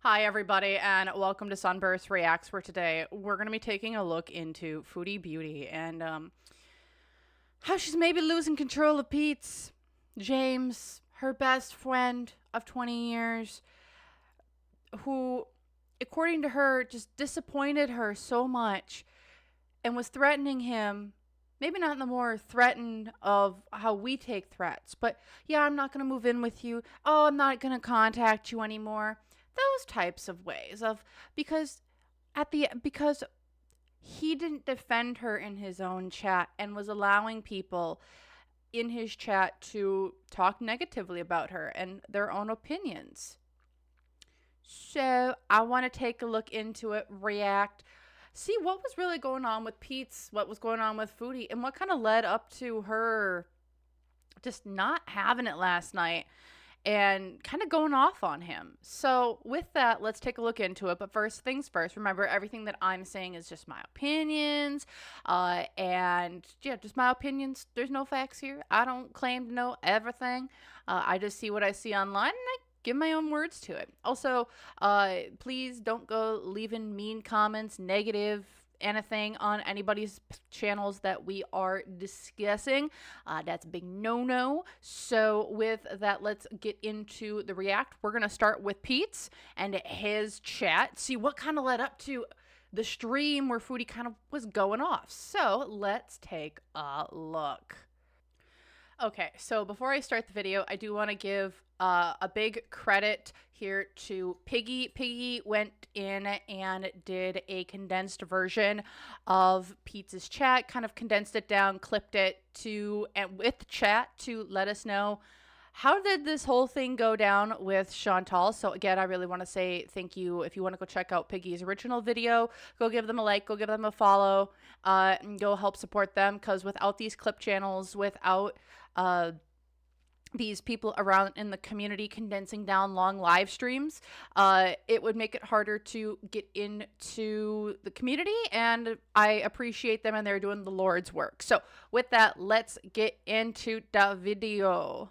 Hi, everybody, and welcome to Sunburst Reacts, where today we're going to be taking a look into Foodie Beauty and how she's maybe losing control of Peetz, James, her best friend of 20 years, who, according to her, just disappointed her so much and was threatening him. Maybe not in the more threatened of how we take threats, but yeah, I'm not going to move in with you. Oh, I'm not going to contact you anymore. Those types of ways of because he didn't defend her in his own chat and was allowing people in his chat to talk negatively about her and their own opinions. So I want to take a look into it, react, see what was really going on with Peetz, what was going on with Foodie, and what kind of led up to her just not having it last night and kind of going off on him. So, with that, let's take a look into it. But first things first, remember everything that I'm saying is just my opinions. And yeah, just my opinions. There's no facts here. I don't claim to know everything. I just see what I see online and I give my own words to it. Also, please don't go leaving mean comments, negative anything on anybody's channels that we are discussing. That's a big no-no. So with that, let's get into the react. We're going to start with Peetz and his chat. See what kind of led up to the stream where Foodie kind of was going off. So let's take a look. Okay, so before I start the video, I do want to give a big credit here to Piggy. Piggy went in and did a condensed version of Peetz's chat, kind of condensed it down, clipped it to and with the chat to let us know how did this whole thing go down with Chantal. So again, I really want to say thank you. If you want to go check out Piggy's original video, go give them a like, go give them a follow, and go help support them, because without these clip channels, without these people around in the community condensing down long live streams, it would make it harder to get into the community, and I appreciate them and they're doing the Lord's work. So with that, let's get into the video.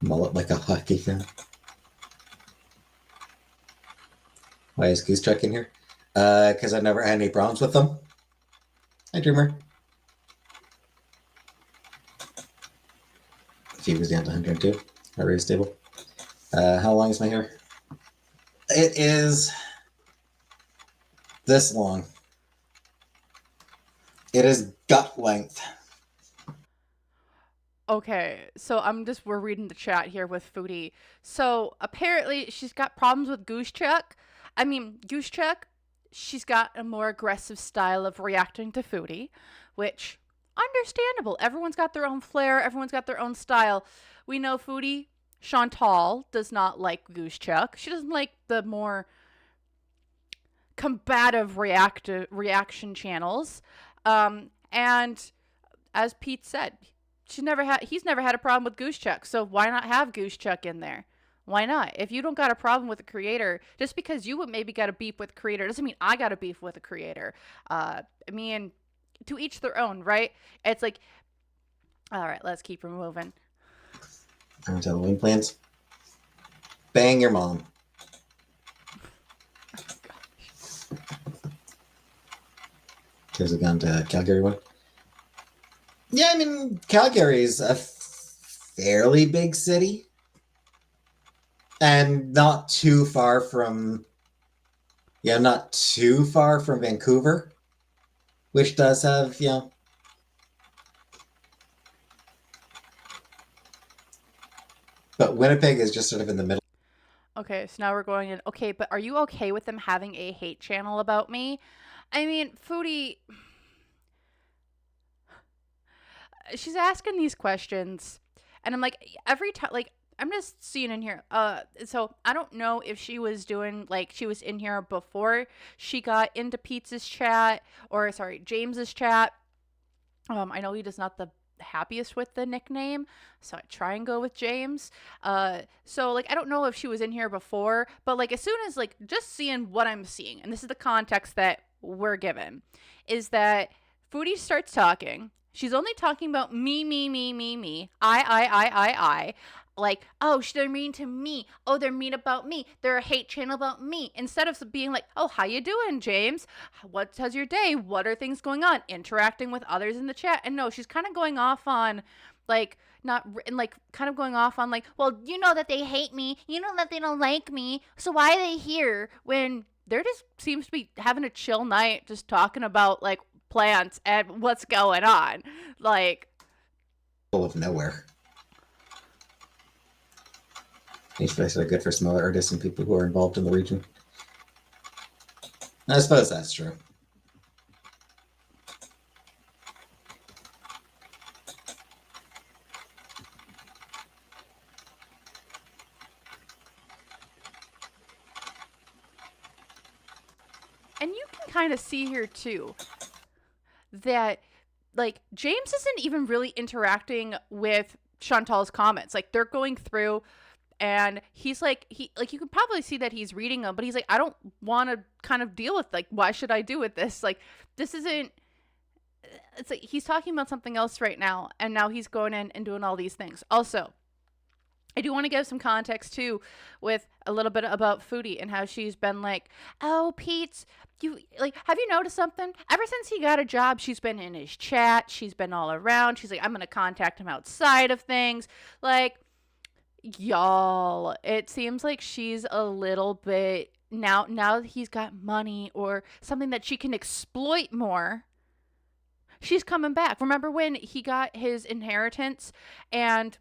Mullet like a hockey fan. Why is Goose Chuck in here? Because I've never had any problems with them. Hi, Dreamer. She was down to 102. Very stable. How long is my hair? It is this long. It is gut length. Okay, so we're reading the chat here with Foodie. So apparently she's got problems with Goose Chuck. Goose Chuck, she's got a more aggressive style of reacting to Foodie, which, understandable. Everyone's got their own flair. Everyone's got their own style. We know Foodie, Chantal, does not like Goose Chuck. She doesn't like the more combative reaction channels. And as Pete said, he's never had a problem with Goose Chuck, so why not have Goose Chuck in there? Why not? If you don't got a problem with the creator, just because you would maybe got a beef with the creator doesn't mean I got a beef with the creator. To each their own, right? It's like, all right, let's keep moving. I'm Halloween plans. Bang your mom. There's a gun to Calgary one. Yeah, Calgary's a fairly big city. And not too far from Vancouver, which does have, but Winnipeg is just sort of in the middle. Okay, so now we're going in. Okay, but are you okay with them having a hate channel about me? Foodie, she's asking these questions, and I'm like, every time, like, I'm just seeing in here. So I don't know if she was in here before she got into Peetz's chat, or sorry, James's chat. I know he does not the happiest with the nickname, so I try and go with James. So I don't know if she was in here before, but as soon as just seeing what I'm seeing, and this is the context that we're given, is that Foodie starts talking. She's only talking about me, me, me, me, me, I. like, oh, they're mean to me. Oh, they're mean about me. They're a hate channel about me. Instead of being like, oh, how you doing, James? How's your day? What are things going on? Interacting with others in the chat. And no, she's kind of going off on like not and like kind of going off on like, well, you know that they hate me. You know that they don't like me. So why are they here when they're just seems to be having a chill night, just talking about like plants and what's going on. Like, Full of nowhere. Each place are good for smaller artists and people who are involved in the region. I suppose that's true. and you can kind of see here too that like James isn't even really interacting with Chantal's comments. Like they're going through and he's like he like you can probably see that he's reading them, but he's like, I don't want to kind of deal with like why should I do with this? Like this isn't it's like he's talking about something else right now, and now he's going in and doing all these things. Also, I do want to give some context too with a little bit about Foodie and how she's been like, oh, Peetz, you like, have you noticed something? Ever since he got a job, she's been in his chat. She's been all around. She's like, I'm going to contact him outside of things. Like, y'all, it seems like she's a little bit now that he's got money or something that she can exploit more. She's coming back. Remember when he got his inheritance and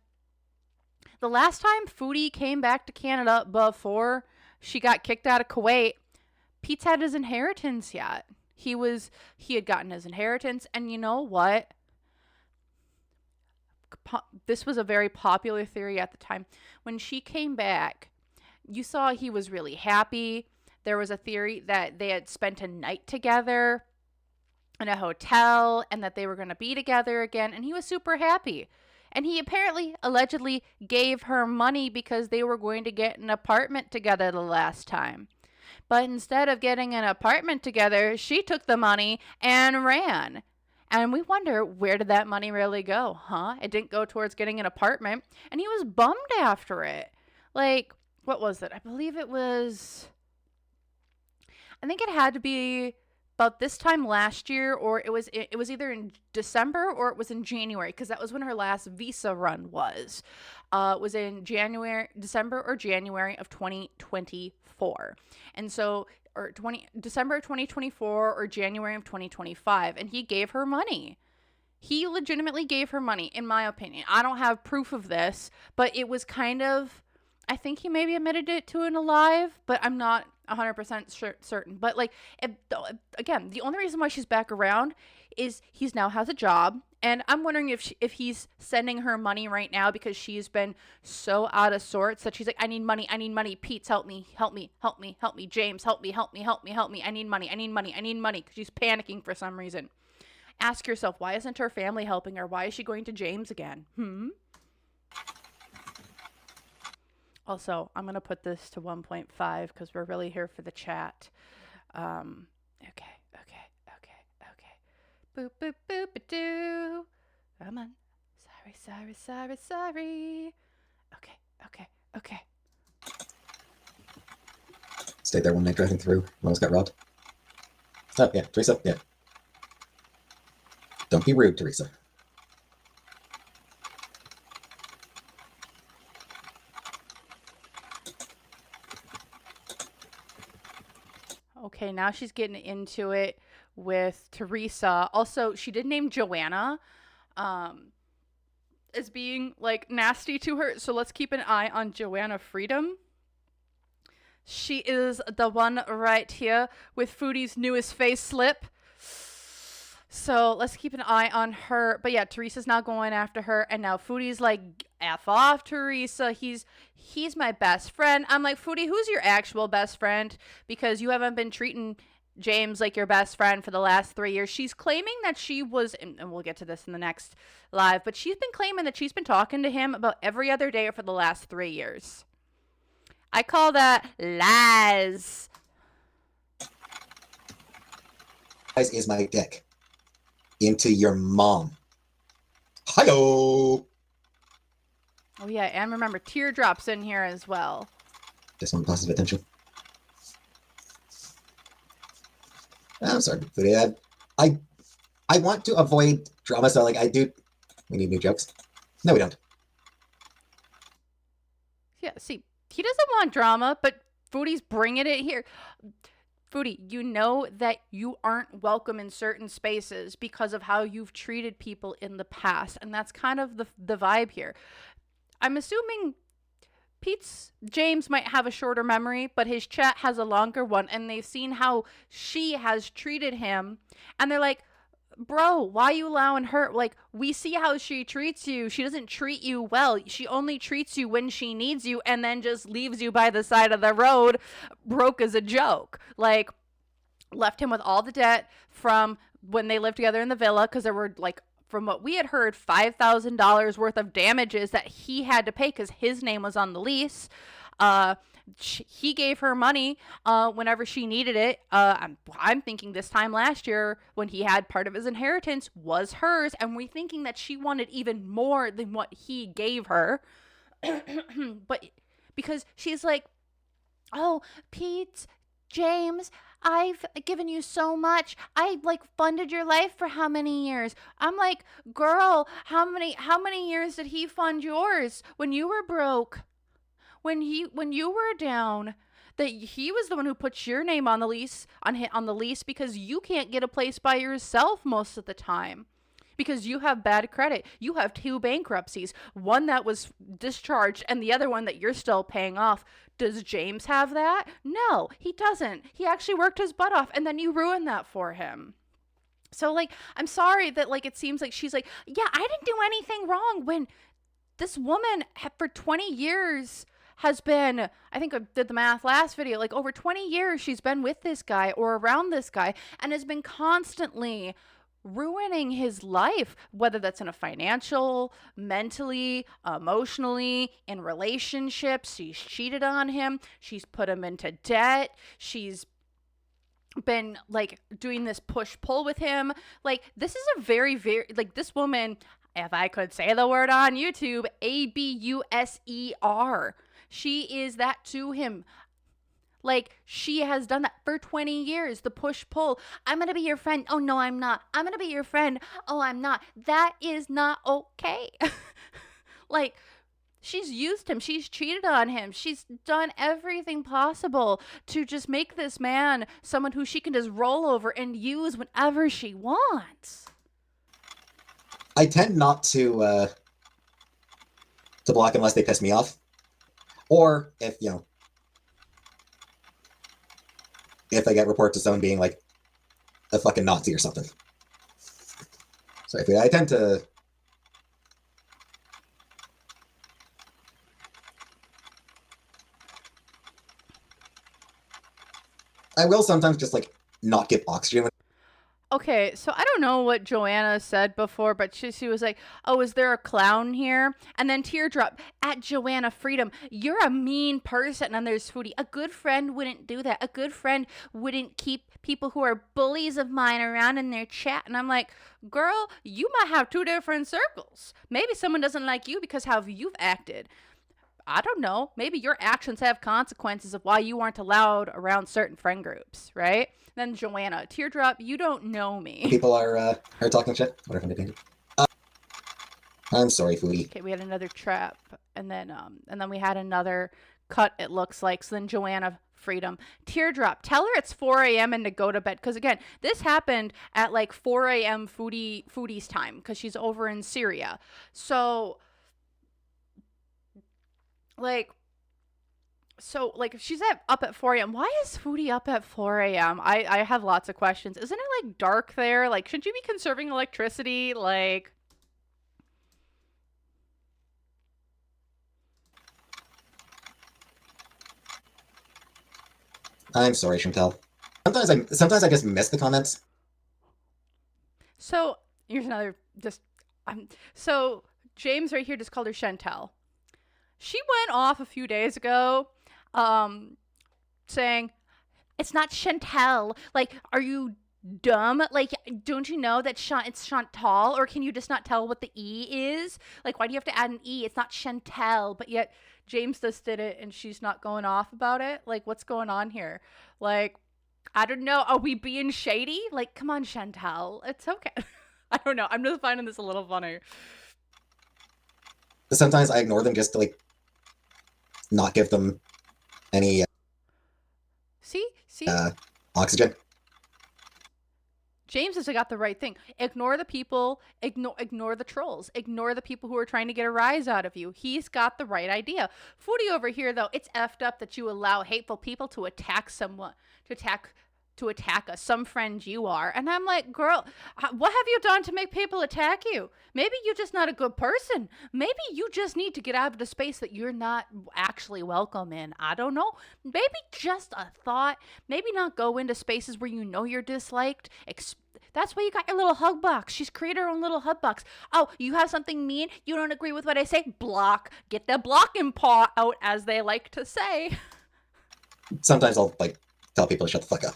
the last time Foodie came back to Canada before she got kicked out of Kuwait, Peetz had his inheritance yet. He had gotten his inheritance, and you know what? This was a very popular theory at the time. When she came back, you saw he was really happy. There was a theory that they had spent a night together in a hotel and that they were going to be together again, and he was super happy. And he apparently, allegedly, gave her money because they were going to get an apartment together the last time. But instead of getting an apartment together, she took the money and ran. And we wonder, where did that money really go, huh? It didn't go towards getting an apartment. And he was bummed after it. Like, what was it? I believe it was... I think it had to be about this time last year, or it was either in December or it was in January, because that was when her last visa run was. It was in December or January of 2024, and so December of 2024 or January of 2025, and he gave her money. He legitimately gave her money, in my opinion. I don't have proof of this, but it was kind of, I think he maybe admitted it to an alive, but I'm not 100% certain. But like, again, the only reason why she's back around is he's now has a job, and I'm wondering if he's sending her money right now because she's been so out of sorts that she's like, I need money, Peetz, help me, James, help me, I need money, because she's panicking for some reason. Ask yourself, why isn't her family helping her? Why is she going to James again? Also, I'm going to put this to 1.5 because we're really here for the chat. Okay. Boop, boop, boop, a doo. Come on. Sorry. Okay. Stayed there one night driving through. Almost got robbed. Stop, yeah. Teresa, yeah. Don't be rude, Teresa. Okay, now she's getting into it with Teresa. Also, she did name Joanna as being like nasty to her. So let's keep an eye on Joanna Freedom. She is the one right here with Foodie's newest facelift. So let's keep an eye on her. But yeah, Teresa's now going after her. And now Foodie's like, F off, Teresa. He's my best friend. I'm like, Foodie, who's your actual best friend? Because you haven't been treating James like your best friend for the last 3 years. She's claiming that she was, and we'll get to this in the next live, but she's been claiming that she's been talking to him about every other day for the last 3 years. I call that lies. Lies is my dick. Into your mom. Hi-yo! Oh yeah, and remember, teardrops in here as well. Just want positive attention. I'm sorry, Foodie. I want to avoid drama, so like I do. We need new jokes. No, we don't. Yeah, see, he doesn't want drama, but Foodie's bringing it here. Foodie, you know that you aren't welcome in certain spaces because of how you've treated people in the past, and that's kind of the vibe here. I'm assuming Peetz James might have a shorter memory, but his chat has a longer one, and they've seen how she has treated him, and they're like, bro, why are you allowing her? Like, we see how she treats you. She doesn't treat you well. She only treats you when she needs you and then just leaves you by the side of the road, broke as a joke. Like, left him with all the debt from when they lived together in the villa, because there were, like, from what we had heard, $5,000 worth of damages that he had to pay because his name was on the lease. He gave her money whenever she needed it. I'm thinking this time last year when he had part of his inheritance was hers, and we're thinking that she wanted even more than what he gave her. But because she's like, oh, Pete, James, I've given you so much. I like funded your life for how many years? I'm like, girl, how many years did he fund yours when you were broke? When you were down, that he was the one who puts your name on the lease on the lease because you can't get a place by yourself most of the time because you have bad credit. You have 2 bankruptcies, one that was discharged and the other one that you're still paying off. Does James have that? No, he doesn't. He actually worked his butt off, and then you ruined that for him. So, like, I'm sorry that, like, it seems like she's like, yeah, I didn't do anything wrong, when this woman for 20 years has been, I think I did the math last video, like over 20 years she's been with this guy or around this guy and has been constantly ruining his life, whether that's in a financial, mentally, emotionally, in relationships. She's cheated on him. She's put him into debt. She's been like doing this push pull with him. Like, this is a very, very, like, this woman, if I could say the word on YouTube, abuser. She is that to him. Like, she has done that for 20 years. The push pull. I'm going to be your friend. Oh, no, I'm not. I'm going to be your friend. Oh, I'm not. That is not okay. Like, she's used him. She's cheated on him. She's done everything possible to just make this man someone who she can just roll over and use whenever she wants. I tend not to block unless they piss me off. Or if, if I get reports of someone being like a fucking Nazi or something. Sorry, I tend to. I will sometimes just like not get oxygen. Okay, so I don't know what Joanna said before, but she was like, oh, is there a clown here? And then teardrop, at Joanna Freedom, you're a mean person. And then there's Foodie. A good friend wouldn't do that. A good friend wouldn't keep people who are bullies of mine around in their chat. And I'm like, girl, you might have 2 different circles. Maybe someone doesn't like you because how you've acted. I don't know. Maybe your actions have consequences of why you aren't allowed around certain friend groups, right? Then Joanna, teardrop, you don't know me. People are talking shit. What if I'm dependent? I'm sorry, Foodie. Okay, we had another trap, and then we had another cut. It looks like. So then Joanna Freedom, teardrop, tell her it's 4 a.m. and to go to bed. Because again, this happened at like 4 a.m. Foodie's time because she's over in Syria. So like. So, like, if she's up at 4 a.m., why is Foodie up at 4 a.m.? I have lots of questions. Isn't it, like, dark there? Like, should you be conserving electricity? Like... I'm sorry, Chantel. Sometimes I just miss the comments. So, here's another, so, James right here just called her Chantel. She went off a few days ago saying, it's not Chantel. Like, are you dumb? Like, don't you know that it's Chantal, or can you just not tell what the E is? Like, why do you have to add an E? It's not Chantel, but yet James just did it and she's not going off about it. Like, what's going on here? Like, I don't know. Are we being shady? Like, come on, Chantal. It's okay. I don't know. I'm just finding this a little funny. Sometimes I ignore them just to like not give them any See? oxygen. James has got the right thing. Ignore the people, ignore the trolls, ignore the people who are trying to get a rise out of you. He's got the right idea. Foodie over here, though, it's effed up that you allow hateful people to attack someone, to attack us, some friend you are. And I'm like, girl, what have you done to make people attack you? Maybe you're just not a good person. Maybe you just need to get out of the space that you're not actually welcome in. I don't know. Maybe just a thought. Maybe not go into spaces where you know you're disliked. That's why you got your little hug box. She's created her own little hug box. Oh, you have something mean? You don't agree with what I say? Block. Get the blocking paw out, as they like to say. Sometimes I'll like tell people to shut the fuck up.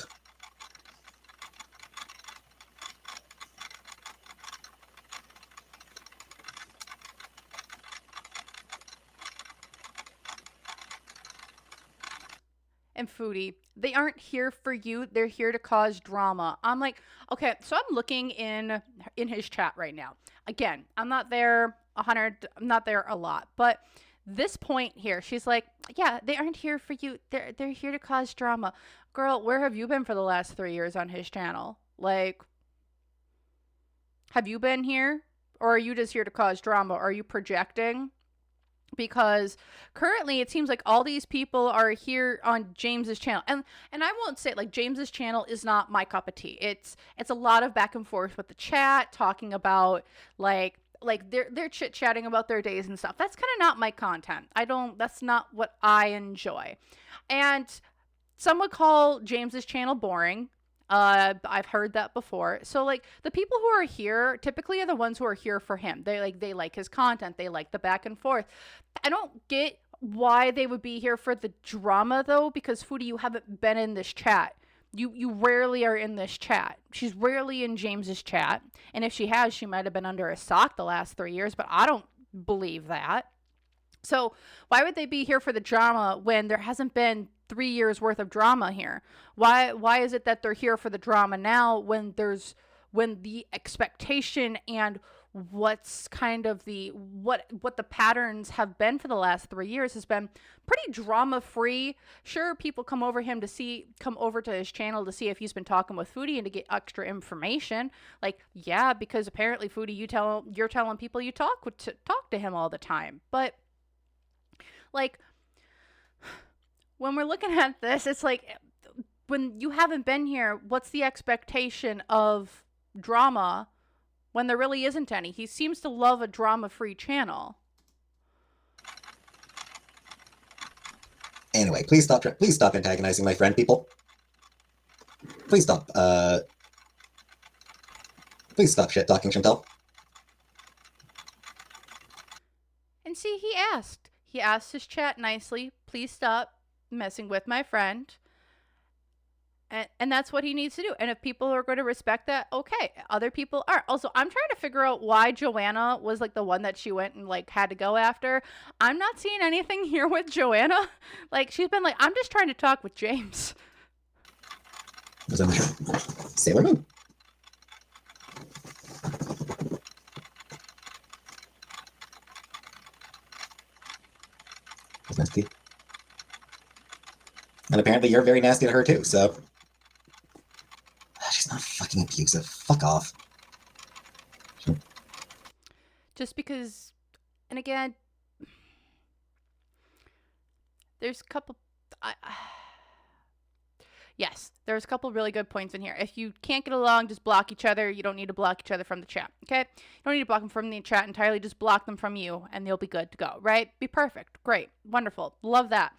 And Foodie, they aren't here for you. They're here to cause drama. I'm like, okay, so I'm looking in his chat right now. Again, I'm not there 100, I'm not there a lot, but this point here, she's like, yeah, they aren't here for you. They're here to cause drama. Girl, where have you been for the last 3 years on his channel? Like, have you been here? Or are you just here to cause drama? Are you projecting? Because currently it seems like all these people are here on James's channel, and I won't say, like, James's channel is not my cup of tea. It's a lot of back and forth with the chat, talking about like they're chit chatting about their days and stuff. That's kind of not my content. That's not what I enjoy. And some would call James's channel boring. I've heard that before. So, like, the people who are here typically are the ones who are here for him. They like his content. They like the back and forth. I don't get why they would be here for the drama, though, because Foodie, you haven't been in this chat. You rarely are in this chat. She's rarely in James's chat, and if she has, she might have been under a sock the last 3 years, but I don't believe that. So why would they be here for the drama when there hasn't been 3 years worth of drama here? Why is it that they're here for the drama now when the expectation and what's kind of the what the patterns have been for the last 3 years has been pretty drama free. Sure, people come over to his channel to see if he's been talking with Foodie and to get extra information. Like, yeah, because apparently Foodie, you're telling people you talk to him all the time. But like, when we're looking at this, it's like, when you haven't been here, what's the expectation of drama when there really isn't any? He seems to love a drama-free channel. Anyway, please stop antagonizing my friend, people. Please stop shit talking, Chantal. And see, he asked his chat nicely, please stop messing with my friend. And that's what he needs to do. And if people are going to respect that, okay. Other people are. Also, I'm trying to figure out why Joanna was like the one that she went and like had to go after. I'm not seeing anything here with Joanna. Like, she's been like, I'm just trying to talk with James. Was that Sailor Moon? That's nasty. And apparently you're very nasty to her too, so. She's not fucking abusive. Fuck off. Just because, and again, there's a couple, yes, there's a couple really good points in here. If you can't get along, just block each other. You don't need to block each other from the chat, okay? You don't need to block them from the chat entirely. Just block them from you, and they'll be good to go, right? Be perfect. Great. Wonderful. Love that.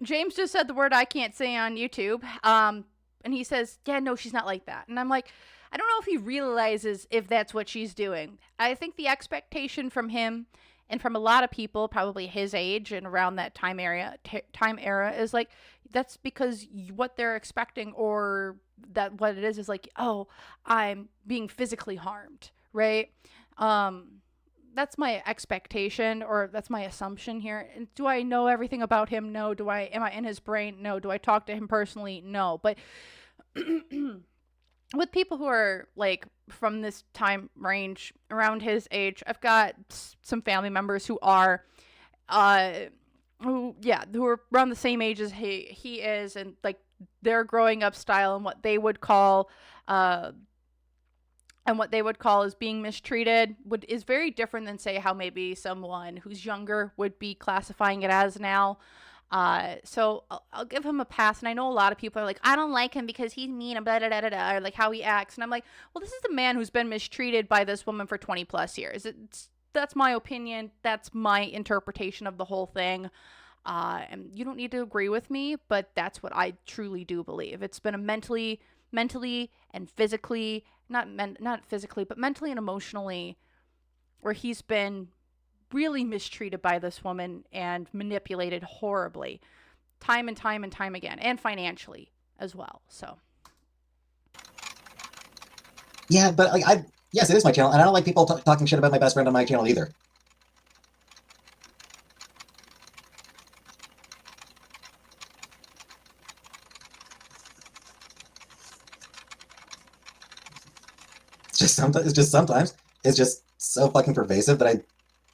James just said the word I can't say on YouTube. And he says, yeah, no, she's not like that. And I'm like, I don't know if he realizes if that's what she's doing. I think the expectation from him And from a lot of people, probably his age and around that time era is like, that's because what they're expecting, or that what it is like, oh, I'm being physically harmed, right? Um, that's my expectation, or that's my assumption here. And do I know everything about him? No. Am I in his brain? No. Do I talk to him personally? No. But with people who are like from this time range around his age, I've got some family members who are uh who are around the same age as he is, and like their growing up style and uh what they would call as being mistreated is very different than, say, how maybe someone who's younger would be classifying it as now. So I'll give him a pass. And I know a lot of people are like, I don't like him because he's mean and blah, blah, blah, blah, blah, or like how he acts. And I'm like, well, this is the man who's been mistreated by this woman for 20 plus years. That's my opinion. That's my interpretation of the whole thing. And you don't need to agree with me, but that's what I truly do believe. It's been a mentally and physically, not physically, but mentally and emotionally, where he's been really mistreated by this woman and manipulated horribly, time and time and time again, and financially as well. So Yeah, but like yes, it is my channel, and I don't like people talking shit about my best friend on my channel either. It's just sometimes it's just so fucking pervasive that I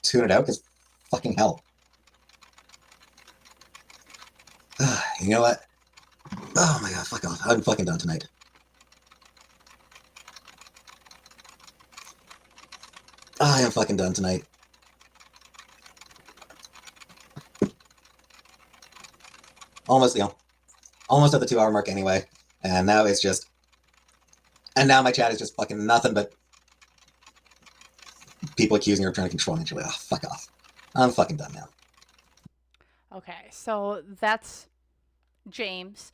tune it out because fucking hell. You know what? Oh my god, fuck off. I'm fucking done tonight. I am fucking done tonight. Almost, almost at the 2 hour mark anyway. And now it's just, and now my chat is just fucking nothing but people accusing her of trying to control me. Oh, fuck off. I'm fucking done now. okay, so that's James,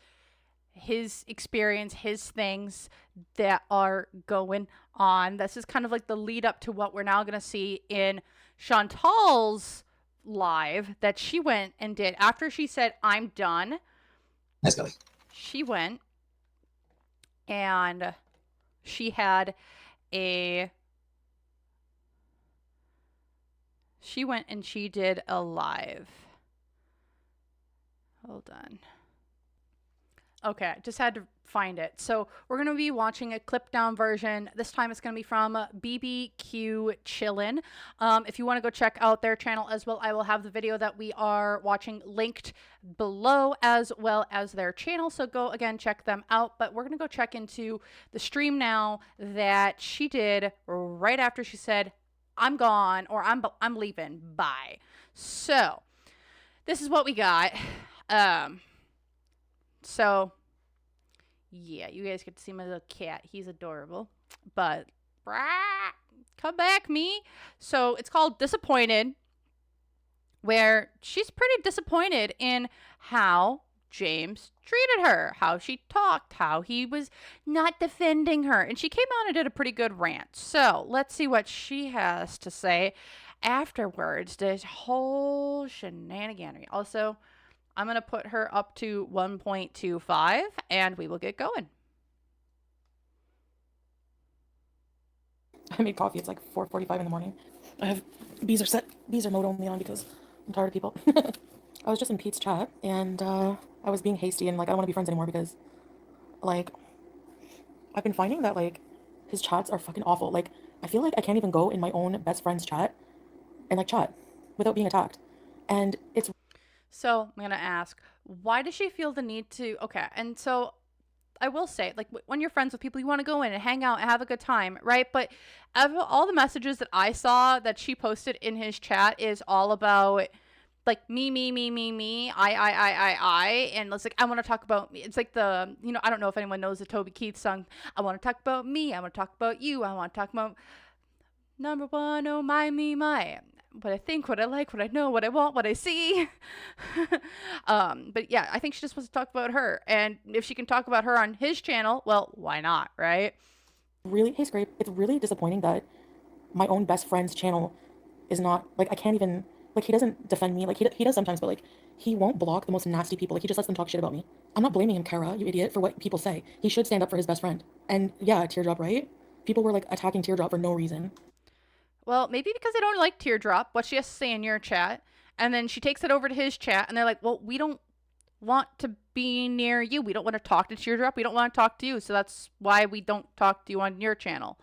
his experience, his things that are going on. This is kind of like the lead up to what we're now going to see in Chantal's live that she went and did after she said, I'm done. Nice, Billy. She went and she had a. She went and she did a live. Hold on. Okay, just had to find it. So we're going to be watching a clip down version. This time it's going to be from BBQ Chillin'. If you want to go check out their channel as well, I will have the video that we are watching linked below as well as their channel. So go again, check them out. But we're going to go check into the stream now that she did right after she said, I'm gone, or I'm leaving. Bye. So this is what we got. So yeah, you guys get to see my little cat. He's adorable. But come back, me. So it's called Disappointed, where she's pretty disappointed in how James treated her, how she talked, how he was not defending her. And she came out and did a pretty good rant. So let's see what she has to say afterwards. This whole shenaniganery. Also, I'm going to put her up to 1.25 and we will get going. I made coffee. It's like 4:45 in the morning. I have bees are mode only on because I'm tired of people. I was just in Peetz chat and I was being hasty and like I don't want to be friends anymore because like I've been finding that like his chats are fucking awful. Like I feel like I can't even go in my own best friend's chat and like chat without being attacked. And it's So I'm going to ask, why does she feel the need to? Okay. And so I will say, like, when you're friends with people, you want to go in and hang out and have a good time, right? But all the messages that I saw that she posted in his chat is all about like me, I, and it's like I want to talk about me. It's like I don't know if anyone knows the Toby Keith song. I want to talk about me. I want to talk about you. I want to talk about number one. Oh my me my. What I think, what I like, what I know, what I want, what I see. But yeah, I think she just wants to talk about her. And if she can talk about her on his channel, well, why not, right? really, hey Scrape, it's really disappointing that my own best friend's channel is not, like, I can't even, like, he doesn't defend me. Like, he does sometimes, but, like, he won't block the most nasty people. Like, he just lets them talk shit about me. I'm not blaming him, Kara, you idiot, for what people say. He should stand up for his best friend. And yeah, Teardrop, right? People were, like, attacking Teardrop for no reason. Well, maybe because they don't like Teardrop, what she has to say in your chat, and then she takes it over to his chat, and they're like, well, we don't want to be near you. We don't want to talk to Teardrop. We don't want to talk to you. So that's why we don't talk to you on your channel.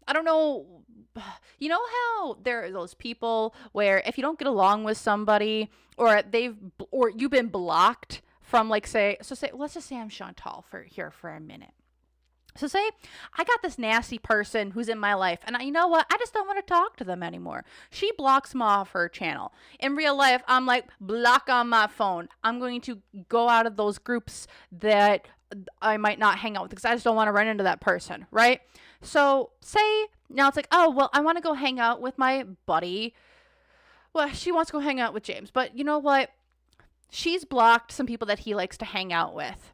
I don't know. You know how there are those people where if you don't get along with somebody or you've been blocked from, like, let's just say I'm Chantal for a minute. So say I got this nasty person who's in my life, and you know what? I just don't want to talk to them anymore. She blocks me off her channel. In real life, I'm like, block on my phone. I'm going to go out of those groups that I might not hang out with because I just don't want to run into that person, right? So say now it's like, oh, well, I want to go hang out with my buddy. Well, she wants to go hang out with James, but you know what? She's blocked some people that he likes to hang out with.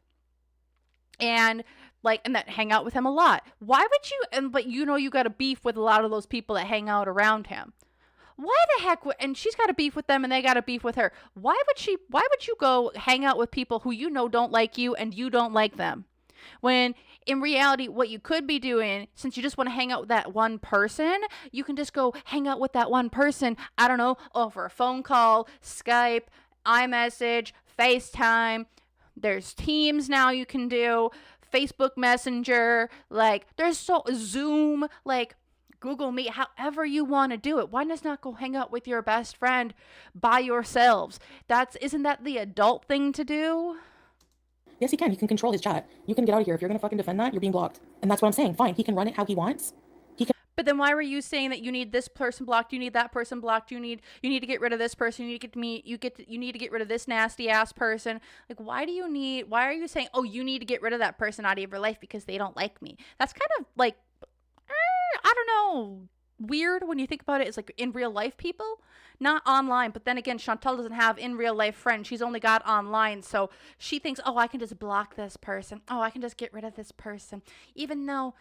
And that hang out with him a lot. Why would you, but you got a beef with a lot of those people that hang out around him. Why the heck, and she's got a beef with them and they got a beef with her. Why would you go hang out with people who don't like you and you don't like them? When in reality, what you could be doing, since you just want to hang out with that one person, you can just go hang out with that one person, I don't know, over a phone call, Skype, iMessage, FaceTime. There's Teams now you can do, Facebook Messenger, Zoom, Google Meet, however you want to do it. Why just not go hang out with your best friend by yourselves? Isn't that the adult thing to do? Yes, he can. You can control his chat. You can get out of here. If you're going to fucking defend that, you're being blocked. And that's what I'm saying. Fine. He can run it how he wants. But then why were you saying that you need this person blocked, you need that person blocked, you need to get rid of this person, you need to get rid of this nasty ass person? Like, why are you saying, oh, you need to get rid of that person out of your life because they don't like me? That's kind of like, I don't know, weird when you think about it. It's like in real life people, not online. But then again, Chantal doesn't have in real life friends. She's only got online. So she thinks, oh, I can just block this person. Oh, I can just get rid of this person. Even though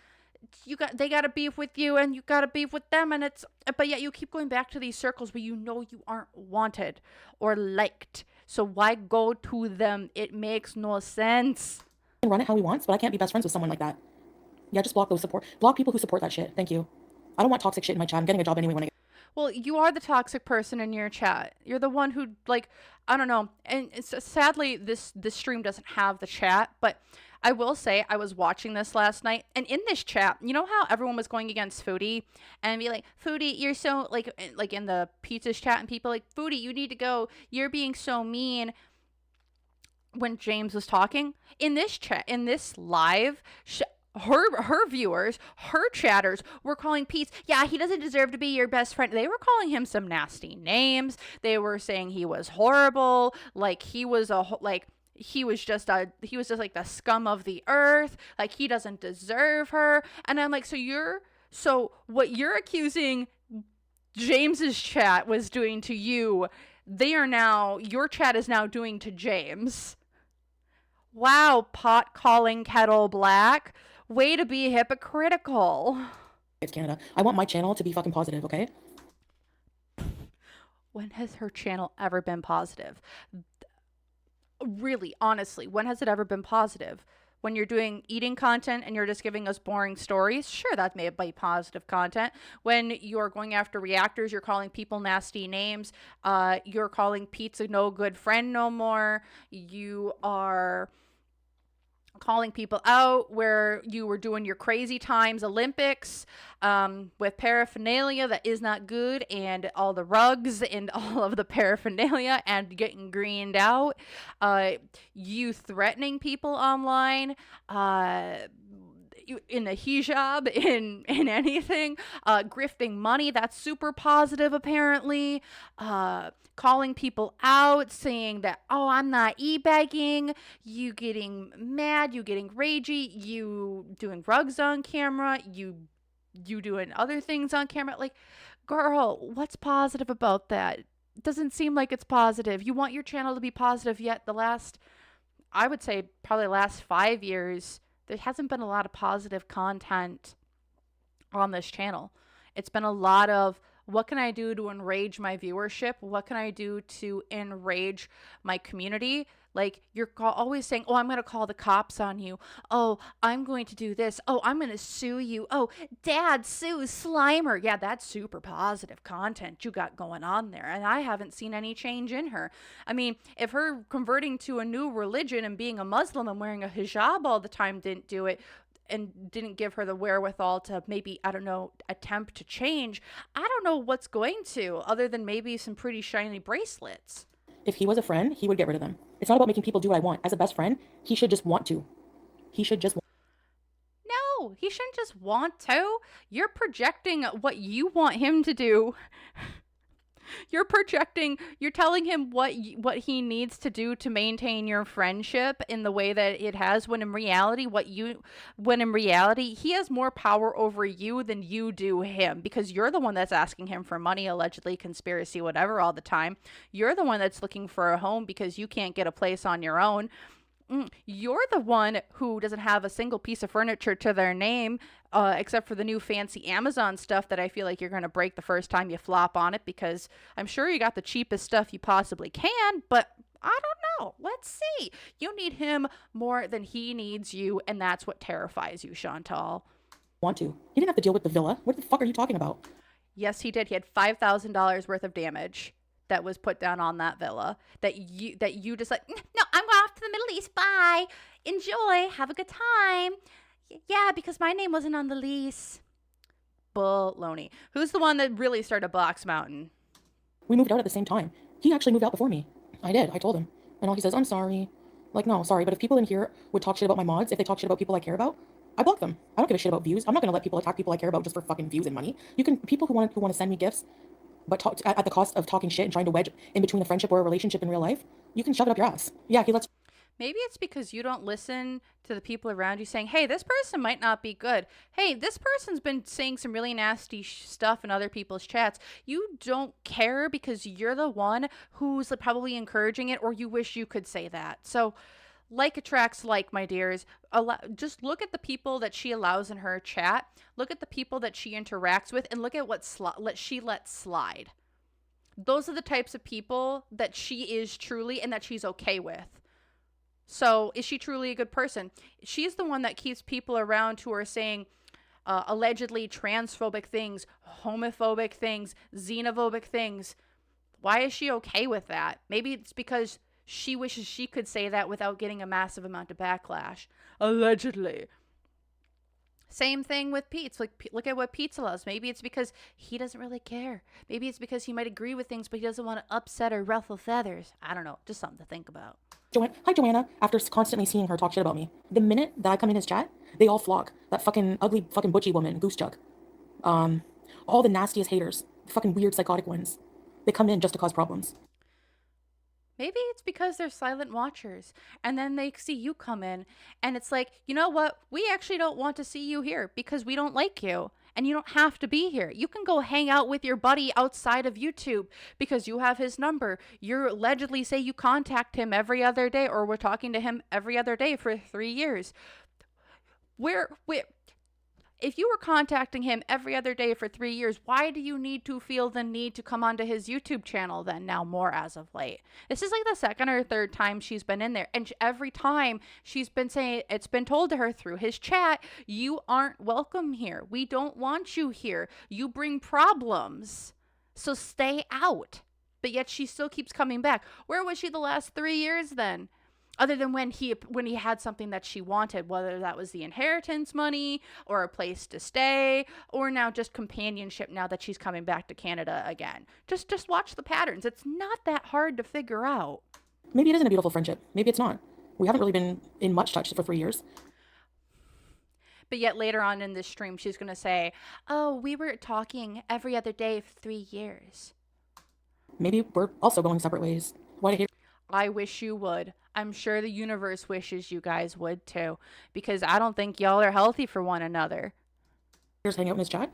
they got a beef with you and you got a beef with them, but yet you keep going back to these circles where you aren't wanted or liked. So why go to them? It makes no sense. He can run it how he wants, but I can't be best friends with someone like that. Yeah, just block people who support that shit. Thank you. I don't want toxic shit in my chat. I'm getting a job anyway when I get. Well, you are the toxic person in your chat. You're the one who, I don't know. And sadly, this stream doesn't have the chat, but I will say I was watching this last night, and in this chat, you know how everyone was going against Foodie and be like, Foodie, you're so, like in the Peetz chat, and people like, Foodie, you need to go. You're being so mean. When James was talking in this chat, in this live, her viewers, her chatters were calling Peetz, yeah, he doesn't deserve to be your best friend. They were calling him some nasty names. They were saying he was horrible, like he was just like the scum of the earth, like he doesn't deserve her. And I'm like, so what you're accusing James's chat was doing to you, your chat is now doing to James. Wow, pot calling kettle black. Way to be hypocritical. It's Canada. I want my channel to be fucking positive, okay? When has her channel ever been positive? Really, honestly, when has it ever been positive? When you're doing eating content and you're just giving us boring stories, sure, that may be positive content. When you're going after reactors, you're calling people nasty names. You're calling Peetz a no good friend no more. You are calling people out where you were doing your crazy times Olympics with paraphernalia that is not good, and all the rugs and all of the paraphernalia and getting greened out. You threatening people online, in the hijab, in anything, grifting money, that's super positive apparently, calling people out, saying that, oh, I'm not e-bagging, you getting mad, you getting ragey, you doing rugs on camera, you doing other things on camera. Like, girl, what's positive about that? It doesn't seem like it's positive. You want your channel to be positive, yet I would say probably the last 5 years, there hasn't been a lot of positive content on this channel. It's been a lot of What can I do to enrage my viewership? What can I do to enrage my community? Like, you're always saying, oh, I'm going to call the cops on you. Oh, I'm going to do this. Oh, I'm going to sue you. Oh, Dad, sue Slimer. Yeah, that's super positive content you got going on there. And I haven't seen any change in her. I mean, if her converting to a new religion and being a Muslim and wearing a hijab all the time didn't do it, and didn't give her the wherewithal to maybe, I don't know, attempt to change, I don't know what's going to, other than maybe some pretty shiny bracelets. If he was a friend, he would get rid of them. It's not about making people do what I want. As a best friend, he should just want to. He should just. No, he shouldn't just want to. You're projecting what you want him to do. You're projecting, you're telling him what he needs to do to maintain your friendship in the way that it has, when in reality he has more power over you than you do him, because you're the one that's asking him for money, allegedly, conspiracy, whatever, all the time. You're the one that's looking for a home because you can't get a place on your own. You're the one who doesn't have a single piece of furniture to their name, except for the new fancy Amazon stuff that I feel like you're going to break the first time you flop on it, because I'm sure you got the cheapest stuff you possibly can, but I don't know. Let's see. You need him more than he needs you, and that's what terrifies you, Chantal. Want to. He didn't have to deal with the villa. What the fuck are you talking about? Yes, he did. He had $5,000 worth of damage that was put down on that villa that you just like, no, I'm going off to the Middle East. Bye. Enjoy. Have a good time. Yeah, because my name wasn't on the lease. Baloney. Who's the one that really started Box Mountain? We moved out at the same time. He actually moved out before me. I did. I told him. And all he says, I'm sorry. Like, no, sorry. But if people in here would talk shit about my mods, if they talk shit about people I care about, I block them. I don't give a shit about views. I'm not going to let people attack people I care about just for fucking views and money. People who want to send me gifts, but talk at the cost of talking shit and trying to wedge in between a friendship or a relationship in real life, you can shove it up your ass. Yeah, he lets. Maybe it's because you don't listen to the people around you saying, hey, this person might not be good. Hey, this person's been saying some really nasty stuff in other people's chats. You don't care because you're the one who's probably encouraging it, or you wish you could say that. So like attracts like, my dears. Just look at the people that she allows in her chat. Look at the people that she interacts with, and look at what she lets slide. Those are the types of people that she is truly and that she's okay with. So is she truly a good person? She's the one that keeps people around who are saying allegedly transphobic things, homophobic things, xenophobic things. Why is she okay with that? Maybe it's because she wishes she could say that without getting a massive amount of backlash. Allegedly. Same thing with Peetz. Like, look at what Peetz allows. Maybe it's because he doesn't really care. Maybe it's because he might agree with things, but he doesn't want to upset or ruffle feathers. I don't know. Just something to think about. Hi, Joanna. After constantly seeing her talk shit about me, the minute that I come in his chat, they all flock. That fucking ugly fucking butchy woman, Goose Jug. All the nastiest haters, the fucking weird psychotic ones. They come in just to cause problems. Maybe it's because they're silent watchers, and then they see you come in, and it's like, you know what? We actually don't want to see you here because we don't like you, and you don't have to be here. You can go hang out with your buddy outside of YouTube because you have his number. You allegedly say you contact him every other day, or we're talking to him every other day for 3 years. If you were contacting him every other day for 3 years, why do you need to feel the need to come onto his YouTube channel then, now more as of late? This is like the second or third time she's been in there. And every time she's been saying, it's been told to her through his chat, you aren't welcome here. We don't want you here. You bring problems. So stay out. But yet she still keeps coming back. Where was she the last 3 years then? Other than when he had something that she wanted, whether that was the inheritance money or a place to stay, or now just companionship now that she's coming back to Canada again. Just watch the patterns. It's not that hard to figure out. Maybe it isn't a beautiful friendship. Maybe it's not. We haven't really been in much touch for 3 years. But yet later on in this stream, she's going to say, oh, we were talking every other day for 3 years. Maybe we're also going separate ways. Why do you hate? I wish you would. I'm sure the universe wishes you guys would too, because I don't think y'all are healthy for one another. Here's hanging out in his chat.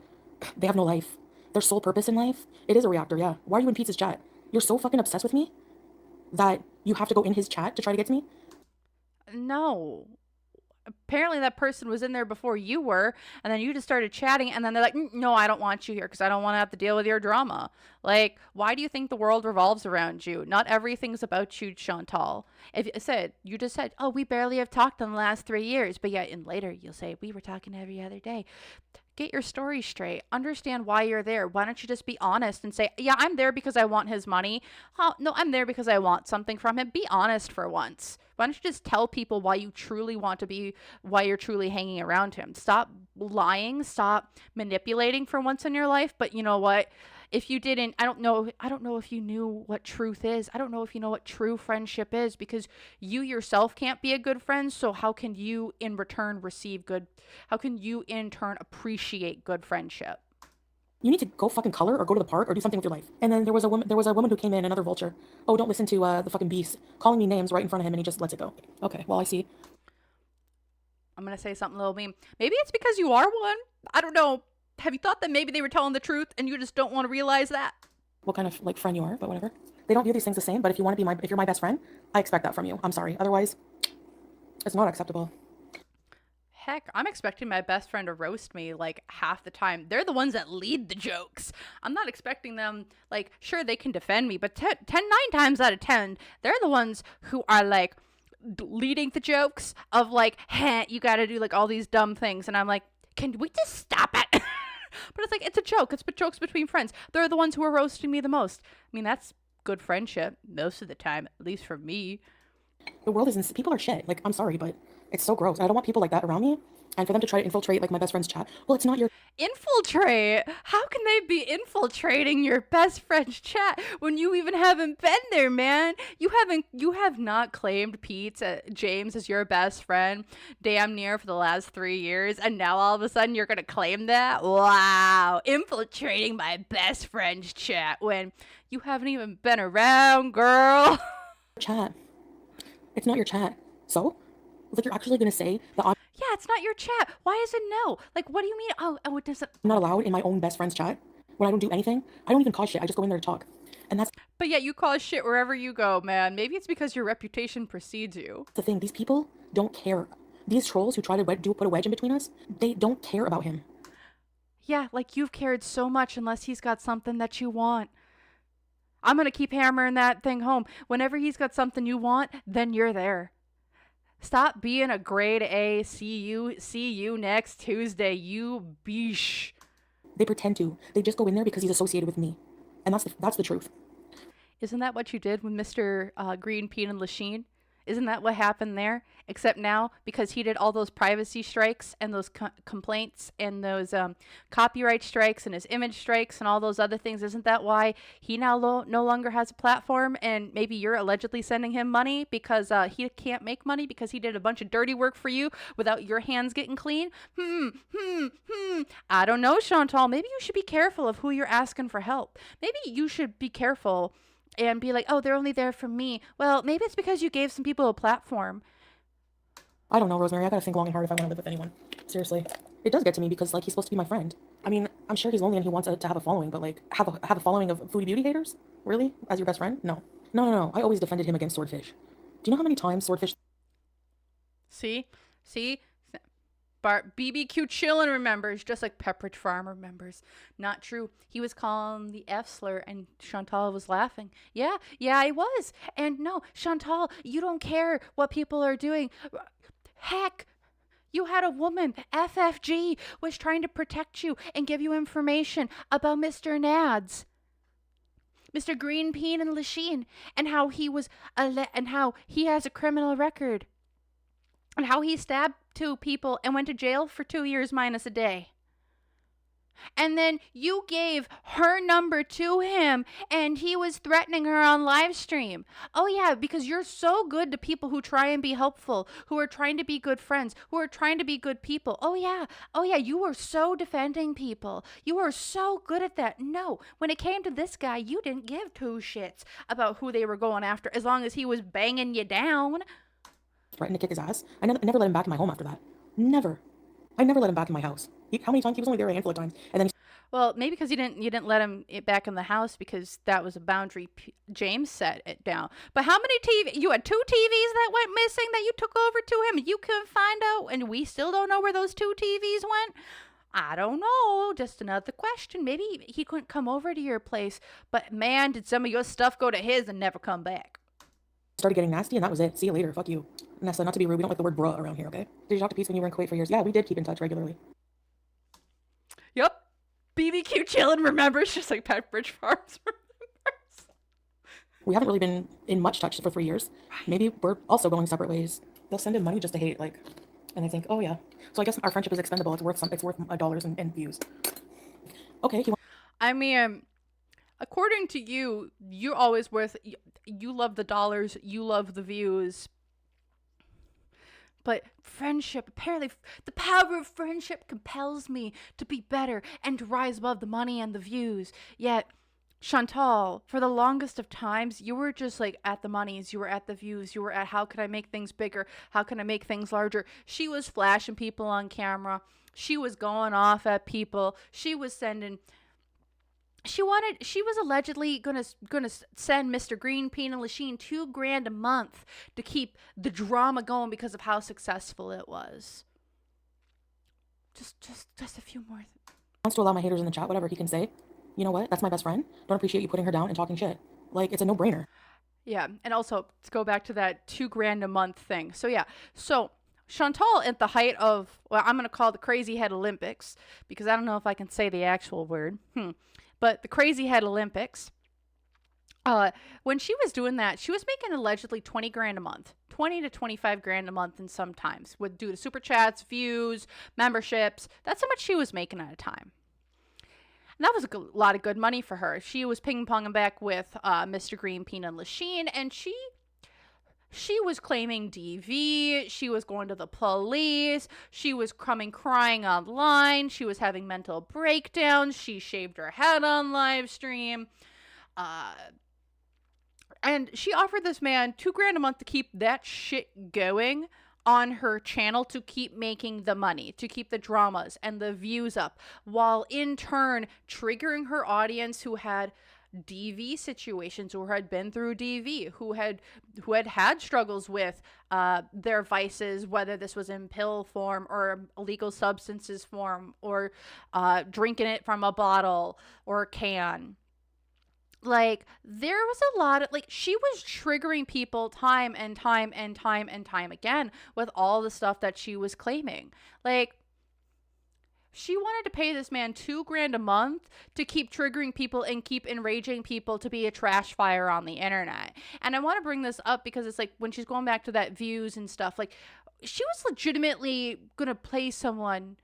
They have no life. Their sole purpose in life, it is a reactor, yeah. Why are you in Peetz's chat? You're so fucking obsessed with me that you have to go in his chat to try to get to me? No. apparently that person was in there before you were, and then you just started chatting, and then they're like, no, I don't want you here because I don't want to have to deal with your drama. Like, why do you think the world revolves around you? Not everything's about you, Chantal. If you just said, oh, we barely have talked in the last 3 years, but yet in later you'll say, we were talking every other day. Get your story straight. Understand why you're there. Why don't you just be honest and say, yeah, I'm there because I want his money. Oh, no, I'm there because I want something from him. Be honest for once. Why don't you just tell people why you truly want to be, why you're truly hanging around him? Stop lying. Stop manipulating for once in your life. But you know what? If you didn't, I don't know if you knew what truth is. I don't know if you know what true friendship is, because you yourself can't be a good friend. So how can you in return receive good, how can you in turn appreciate good friendship? You need to go fucking color or go to the park or do something with your life. And then there was a woman who came in, another vulture. Oh, don't listen to the fucking beast calling me names right in front of him, and he just lets it go. Okay, well, I see. I'm going to say something a little mean. Maybe it's because you are one. I don't know. Have you thought that maybe they were telling the truth and you just don't want to realize that? What kind of like friend you are, but whatever. They don't view these things the same, but if you're my best friend, I expect that from you. I'm sorry. Otherwise, it's not acceptable. Heck, I'm expecting my best friend to roast me like half the time. They're the ones that lead the jokes. I'm not expecting them, like, sure, they can defend me, but 9 times out of 10, they're the ones who are like leading the jokes of like, hey, you got to do like all these dumb things. And I'm like, can we just stop it? But it's like, it's a joke. It's jokes between friends. They're the ones who are roasting me the most. I mean, that's good friendship most of the time, at least for me. The world is, people are shit. Like, I'm sorry, but it's so gross. I don't want people like that around me. And for them to try to infiltrate like my best friend's chat. Well, it's not your infiltrate. How can they be infiltrating your best friend's chat when you even haven't been there, man? You have not claimed Peetz, James as your best friend damn near for the last 3 years, and now all of a sudden you're gonna claim that? Wow, infiltrating my best friend's chat when you haven't even been around, girl. chat. It's not your chat. So, like, you're actually gonna say that yeah, it's not your chat. Why is it no? Like, what do you mean? Oh, it doesn't. I'm not allowed in my own best friend's chat when I don't do anything. I don't even cause shit. I just go in there to talk. And that's But yet you cause shit wherever you go, man. Maybe it's because your reputation precedes you. the thing. These people don't care. These trolls who try to put a wedge in between us, they don't care about him. Yeah, like you've cared so much unless he's got something that you want. I'm going to keep hammering that thing home. Whenever he's got something you want, then you're there. Stop being a grade A. See you next Tuesday, you beesh. They pretend to. They just go in there because he's associated with me. And that's the truth. Isn't that what you did with Mr. Green, Pete, and Lachine? Isn't that what happened there? Except now, because he did all those privacy strikes and those complaints and those copyright strikes and his image strikes and all those other things, isn't that why he now no longer has a platform, and maybe you're allegedly sending him money because he can't make money because he did a bunch of dirty work for you without your hands getting clean? I don't know, Chantal. Maybe you should be careful of who you're asking for help. Maybe you should be careful and be like, oh, they're only there for me. Well, maybe it's because you gave some people a platform. I don't know, Rosemary. I gotta think long and hard if I want to live with anyone. Seriously. It does get to me because, like, he's supposed to be my friend. I mean, I'm sure he's lonely and he wants to have a following, but, like, have a following of Foodie Beauty haters? Really? As your best friend? No. No. I always defended him against Swordfish. Do you know how many times Swordfish... See? BBQ chillin' remembers, just like Pepperidge Farm remembers. Not true. He was calling the F slur and Chantal was laughing. Yeah, I was. And no, Chantal, you don't care what people are doing. Heck, you had a woman, FFG, was trying to protect you and give you information about Mr. Nads. Mr. Green, Peen, and Lachine, and how he was and how he has a criminal record. And how he stabbed 2 people and went to jail for 2 years minus a day. And then you gave her number to him and he was threatening her on live stream. Oh yeah, because you're so good to people who try and be helpful, who are trying to be good friends, who are trying to be good people. Oh yeah, you were so defending people. You were so good at that. No, when it came to this guy, you didn't give 2 shits about who they were going after as long as he was banging you down. Threatened to kick his ass. I never let him back in my home after that. Never. I never let him back in my house. How many times? He was only there a handful of times. And then Well, maybe because you didn't let him back in the house because that was a boundary. James set it down. But how many you had 2 TVs that went missing that you took over to him? You couldn't find out, and we still don't know where those 2 TVs went. I don't know. Just another question. Maybe he couldn't come over to your place, but man, did some of your stuff go to his and never come back? Started getting nasty, and that was it. See you later. Fuck you. Nessa, not to be rude, we don't like the word bruh around here, okay? Did you talk to Peetz when you were in Kuwait for years? Yeah, we did keep in touch regularly. Yep. BBQ chillin' remembers, just like Pepperidge Farms remembers. We haven't really been in much touch for 3 years. Maybe we're also going separate ways. They'll send him money just to hate, like, and they think, oh yeah. So I guess our friendship is expendable. It's worth dollars and views. Okay. I mean, according to you, you're always worth. You love the dollars. You love the views. But friendship, apparently, the power of friendship compels me to be better and to rise above the money and the views. Yet, Chantal, for the longest of times, you were just like at the monies, you were at the views, you were at how can I make things bigger, how can I make things larger. She was flashing people on camera. She was going off at people. She was allegedly gonna send Mr. Green Bean and Lachine $2,000 a month to keep the drama going because of how successful it was. Just a few more. Wants to allow my haters in the chat, whatever he can say. You know what? That's my best friend. Don't appreciate you putting her down and talking shit. Like, it's a no-brainer. Yeah, and also to go back to that $2,000 a month thing. So yeah, so Chantal at the height of, well, I'm gonna call it the Crazy Head Olympics because I don't know if I can say the actual word. But the Crazy Head Olympics, when she was doing that, she was making allegedly $20,000 a month, 20 to 25 grand a month, and sometimes due to super chats, views, memberships. That's how much she was making at a time. And that was a lot of good money for her. She was ping-ponging back with Mr. Green Bean and Lachine, and she was claiming DV. She was going to the police. She was coming crying online. She was having mental breakdowns. She shaved her head on live stream. And she offered this man $2,000 a month to keep that shit going on her channel, to keep making the money, to keep the dramas and the views up, while in turn triggering her audience who had DV situations, who had been through DV, who had struggles with their vices, whether this was in pill form or illegal substances form, or drinking it from a bottle or a can. Like, there was a lot of, like, she was triggering people time and time and time and time again with all the stuff that she was claiming. Like, she wanted to pay this man $2,000 a month to keep triggering people and keep enraging people to be a trash fire on the internet. And I want to bring this up because it's like, when she's going back to that views and stuff, like, she was legitimately going to play someone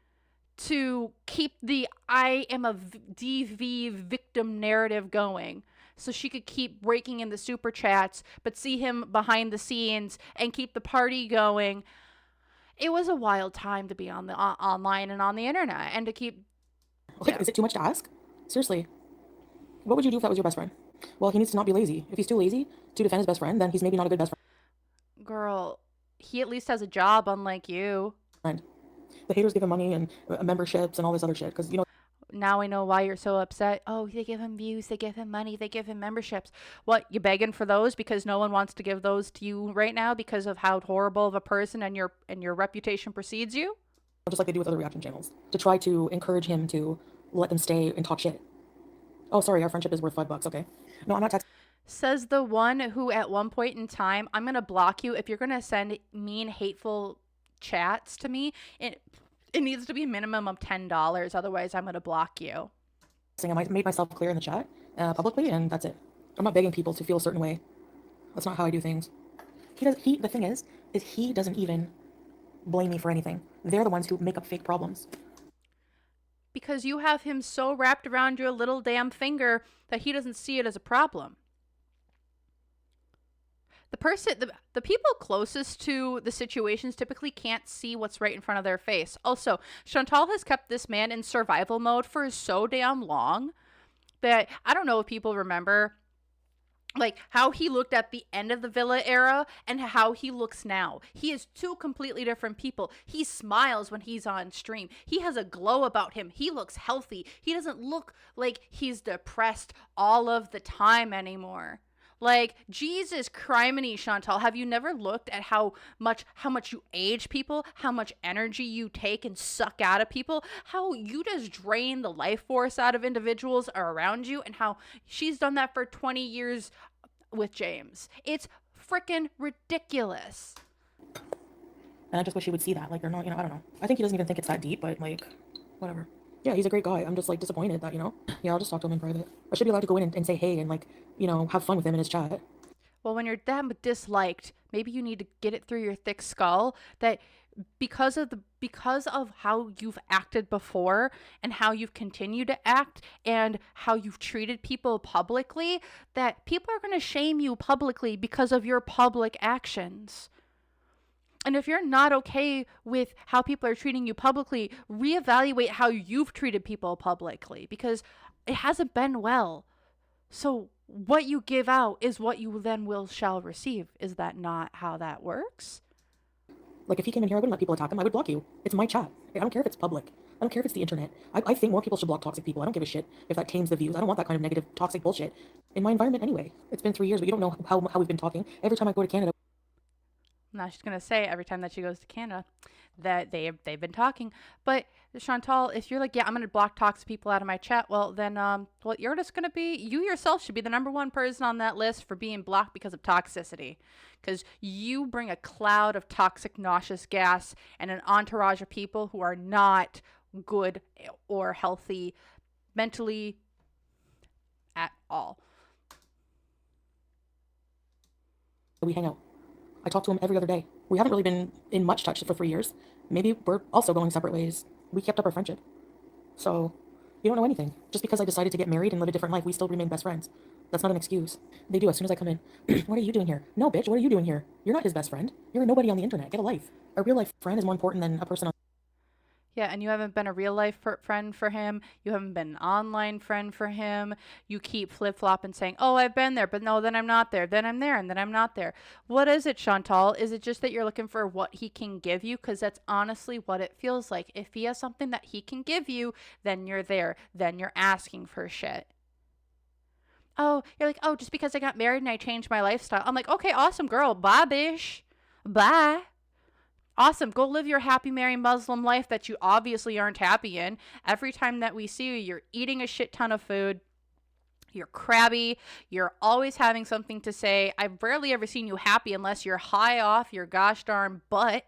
to keep the I am a DV victim narrative going, so she could keep breaking in the super chats, but see him behind the scenes and keep the party going. It was a wild time to be on the online and on the internet, and to keep. Okay, is it too much to ask? Seriously, what would you do if that was your best friend? Well, he needs to not be lazy. If he's too lazy to defend his best friend, then he's maybe not a good best friend. Girl, he at least has a job, unlike you. The haters give him money and memberships and all this other shit because, you know. Now I know why you're so upset. Oh, they give him views, they give him money, they give him memberships. What, you begging for those because no one wants to give those to you right now because of how horrible of a person and your reputation precedes you? Just like they do with other reaction channels, to try to encourage him to let them stay and talk shit. Oh, sorry, our friendship is worth $5. Okay. No, I'm not texting. Says the one who at one point in time, I'm going to block you if you're going to send mean, hateful chats to me. It needs to be a minimum of $10. Otherwise, I'm going to block you. I might make myself clear in the chat publicly, and that's it. I'm not begging people to feel a certain way. That's not how I do things. The thing is he doesn't even blame me for anything. They're the ones who make up fake problems. Because you have him so wrapped around your little damn finger that he doesn't see it as a problem. The people closest to the situations typically can't see what's right in front of their face. Also, Chantal has kept this man in survival mode for so damn long that I don't know if people remember Like how he looked at the end of the Villa era and how he looks now. He is two completely different people. He smiles when he's on stream. He has a glow about him. He looks healthy. He doesn't look like he's depressed all of the time anymore. Like, Jesus criminy, Chantal, have you never looked at how much you age people, how much energy you take and suck out of people, how you just drain the life force out of individuals around you, and how she's done that for 20 years with James? It's freaking ridiculous. And I just wish he would see that. Like, they're not, I don't know. I think he doesn't even think it's that deep, but like, whatever. Yeah, he's a great guy. I'm just like disappointed that, yeah, I'll just talk to him in private. I should be allowed to go in and say hey and like, have fun with him in his chat. Well, when you're that disliked, maybe you need to get it through your thick skull that because of how you've acted before and how you've continued to act and how you've treated people publicly, that people are going to shame you publicly because of your public actions. And if you're not okay with how people are treating you publicly, reevaluate how you've treated people publicly, because it hasn't been well. So what you give out is what you then shall receive. Is that not how that works? Like, if he came in here, I wouldn't let people attack him. I would block you. It's my chat. I don't care if it's public. I don't care if it's the internet. I think more people should block toxic people. I don't give a shit if that tames the views. I don't want that kind of negative, toxic bullshit in my environment anyway. It's been 3 years, but you don't know how we've been talking. Every time I go to Canada. Now she's going to say every time that she goes to Canada that they've been talking. But Chantal, if you're like, yeah, I'm going to block toxic people out of my chat, well, then, you're just going to be, you yourself should be the number one person on that list for being blocked because of toxicity. Because you bring a cloud of toxic, nauseous gas and an entourage of people who are not good or healthy mentally at all. We hang out. I talk to him every other day. We haven't really been in much touch for 3 years. Maybe we're also going separate ways. We kept up our friendship. So, you don't know anything. Just because I decided to get married and live a different life, we still remain best friends. That's not an excuse. They do as soon as I come in. What are you doing here? No, bitch, what are you doing here? You're not his best friend. You're a nobody on the internet. Get a life. A real life friend is more important than a person on. Yeah, and you haven't been a real life friend for him. You haven't been an online friend for him. You keep flip-flopping saying, oh, I've been there, but no, then I'm not there. Then I'm there, and then I'm not there. What is it, Chantal? Is it just that you're looking for what he can give you? Because that's honestly what it feels like. If he has something that he can give you, then you're there. Then you're asking for shit. Oh, you're like, oh, just because I got married and I changed my lifestyle. I'm like, okay, awesome, girl. Bye, bish. Bye. Awesome. Go live your happy, merry Muslim life that you obviously aren't happy in. Every time that we see you, you're eating a shit ton of food. You're crabby. You're always having something to say. I've rarely ever seen you happy unless you're high off your gosh darn butt.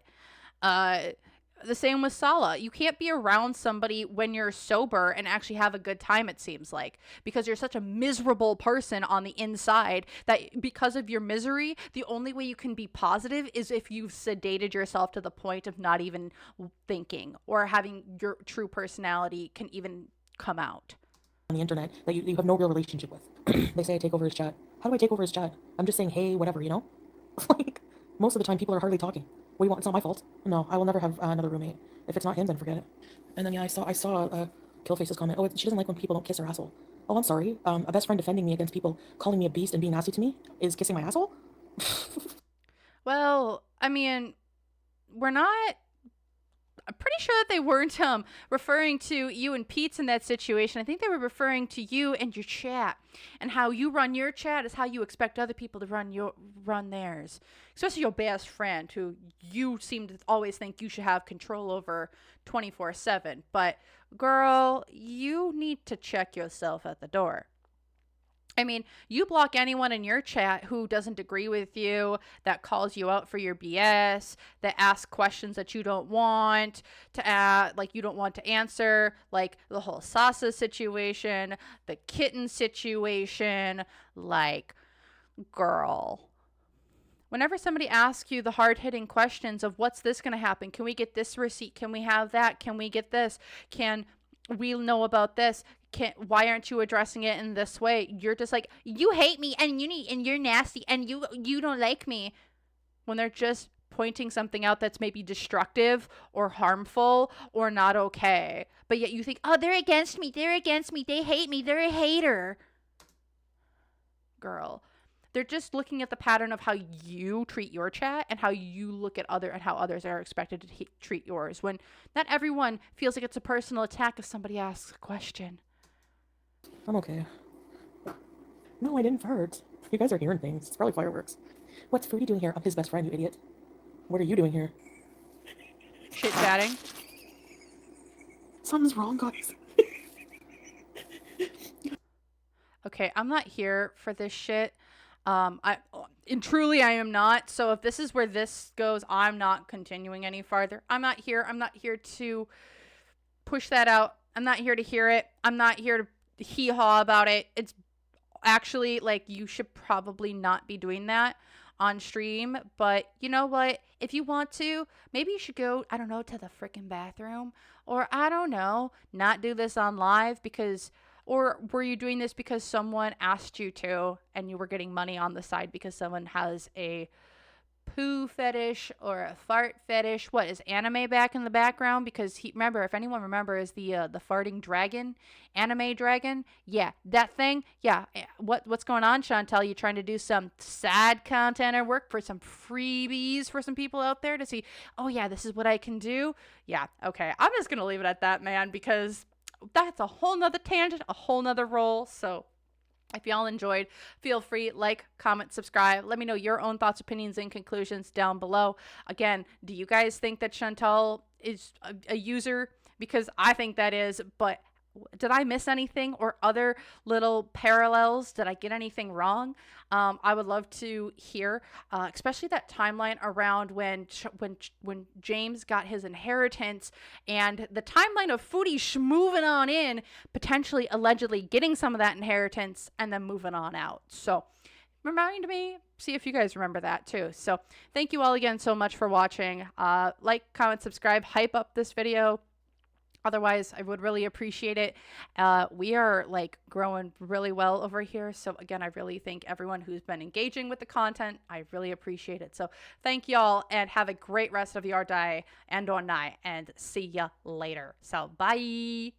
The same with Salah. You can't be around somebody when you're sober and actually have a good time, it seems like, because you're such a miserable person on the inside that because of your misery, the only way you can be positive is if you've sedated yourself to the point of not even thinking or having your true personality can even come out. On the internet that you have no real relationship with. They say I take over his chat. How do I take over his chat? I'm just saying, hey, whatever, Like, most of the time people are hardly talking. What do you want? It's not my fault. No, I will never have another roommate. If it's not him, then forget it. And then, yeah, I saw Killface's comment. Oh, she doesn't like when people don't kiss her asshole. Oh, I'm sorry. A best friend defending me against people calling me a beast and being nasty to me is kissing my asshole? Well, I mean, I'm pretty sure that they weren't referring to you and Peetz in that situation. I think they were referring to you and your chat, and how you run your chat is how you expect other people to run theirs. Especially your best friend, who you seem to always think you should have control over 24/7. But girl, you need to check yourself at the door. I mean, you block anyone in your chat who doesn't agree with you, that calls you out for your BS, that asks questions that you don't want you don't want to answer, like the whole Sasa situation, the kitten situation, like, girl. Whenever somebody asks you the hard-hitting questions of what's this going to happen? Can we get this receipt? Can we have that? Can we get this? Can we know about this? Why aren't you addressing it in this way? You're just like, you hate me and you're nasty and you don't like me. When they're just pointing something out that's maybe destructive or harmful or not okay. But yet you think, oh, they're against me, they hate me, they're a hater. Girl, They're just looking at the pattern of how you treat your chat and how you look at and how others are expected to treat yours, when not everyone feels like it's a personal attack if somebody asks a question. I'm okay. No, I didn't fart. You guys are hearing things. It's probably fireworks. What's Foodie doing here? I'm his best friend, you idiot. What are you doing here? Chit chatting. Something's wrong, guys. Okay, I'm not here for this shit. I am not. So if this is where this goes, I'm not continuing any farther. I'm not here. I'm not here to push that out. I'm not here to hear it. I'm not here to hee-haw about it. It's actually, like, you should probably not be doing that on stream. But you know what? If you want to, maybe you should go, I don't know, to the freaking bathroom. Or, I don't know, not do this on live because... Or were you doing this because someone asked you to and you were getting money on the side because someone has a poo fetish or a fart fetish? What, is anime back in the background? Because remember, if anyone remembers the farting dragon, anime dragon, yeah, that thing, yeah. What's going on, Chantel? You trying to do some sad content or work for some freebies for some people out there to see, oh yeah, this is what I can do? Yeah, okay. I'm just gonna leave it at that, man, because that's a whole nother tangent, a whole nother role. So if y'all enjoyed, feel free, like, comment, subscribe. Let me know your own thoughts, opinions, and conclusions down below. Again, do you guys think that Chantal is a user? Because I think that is, but did I miss anything or other little parallels? Did I get anything wrong? I would love to hear, especially that timeline around when James got his inheritance and the timeline of Foodie moving on in, potentially, allegedly getting some of that inheritance and then moving on out. So remind me, see if you guys remember that too. So thank you all again so much for watching. Like, comment, subscribe, hype up this video. Otherwise, I would really appreciate it. We are like growing really well over here. So again, I really thank everyone who's been engaging with the content. I really appreciate it. So thank y'all and have a great rest of your day and or night, and see ya later. So bye.